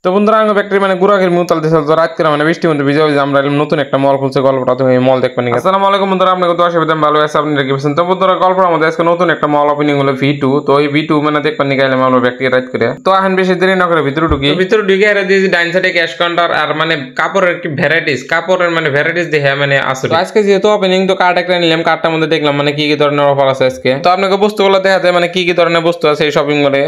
তো বন্ধুরা আঙ্গ ফ্যাক্টরি মানে গুড়াগের মিউতাল দিছিল তো রাত করে মানে বৃষ্টি মধ্যে ভিজে ভিজে আমরা নতুন একটা মল খুলছে গল্পটা তো এই মল দেখবেন। আসসালামু আলাইকুম বন্ধুরা, আপনাকে তো অসুবিধা ভালো আছে, আপনি কি বলছেন? তো বন্ধুরা গল্পের আমাদের আজকে নতুন একটা মল ওপেনিং হলো V2। তো এই V2 মানে দেখবেন গেলাম আমরা ফ্যাক্টরি রাত করে। তো এখন বেশি দেরি না করে ভিতরে ঢুকে আর দিয়েছি ডাইন সাইডে ক্যাশ কাউন্টার আর মানে কাপড়ের কি ভ্যারাইটিস, কাপড়ের মানে ভ্যারাইটিস দেখে মানে আসলে আজকে যেহেতু ওপেনিং তো কার্ড একটা নিলাম, কার্ডটার মধ্যে দেখলাম মানে কি কি ধরনের অফার আছে আজকে। তো আপনাকে বস্তুগুলো দেখাতে মানে কি কি ধরনের বস্তু আছে এই শপিং মলে।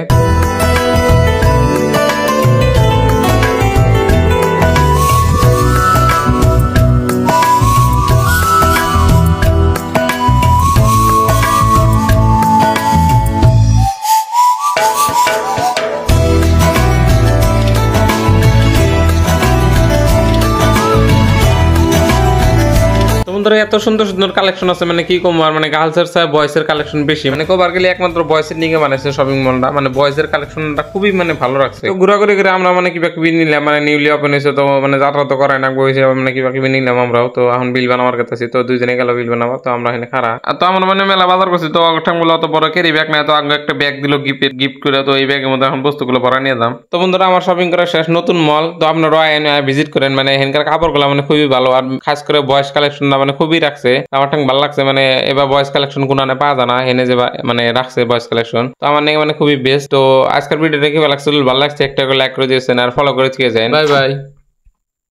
এত সুন্দর সুন্দর কালেকশন আছে মানে কি কম, আর মানে গার্লসের চাই বয়েসের কালেকশন বেশি, মানে কবার গেলে একমাত্র বয়েসের নিয়ে বানাইছে শপিং মলটা, মানে বয়েসের কালেকশনটা খুবই মানে ভালো রাখছে। তো ঘোরাঘুরি করে আমরা মানে কিবা কিবি নিলাম, মানে নিউলি ওপেন হয়েছে তো মানে যাত্রা তো করাই না বইছে মানে কিবা কিবি নিলাম আমরাও। তো এখন বিল বানাবার কাছে তো দুইজনে গেল বিল বানাবো, তো আমরা এখানে খারা। আর তো আমরা মানে মেলা বাজার করছি, তো ঠাঙ্গুলো অত বড় ক্যারি ব্যাগ নাই, তো আগে একটা ব্যাগ দিল গিফট করে, তো এই ব্যাগের মধ্যে এখন বস্তুগুলো ভরা নিয়ে দাম। তো বন্ধুরা আমার শপিং করা শেষ, নতুন মল তো আপনারা ভিজিট করেন, মানে এখানকার কাপড়গুলো মানে খুবই ভালো, আর খাস করে বয়স কালেকশনটা মানে খুবই রাখছে, আমার ভালো লাগছে। মানে এবার বয়েস কালেকশন কোন পাওয়া যায় না, এনে যে মানে রাখছে বয়েস কালেকশন, তো আমার নাকি মানে খুবই বেস্ট। তো আজকের ভিডিওটা কি ভালো লাগছে, একটা করে লাইক করে দিয়েছেন আর ফলো করে দিয়ে যায়। Bye bye.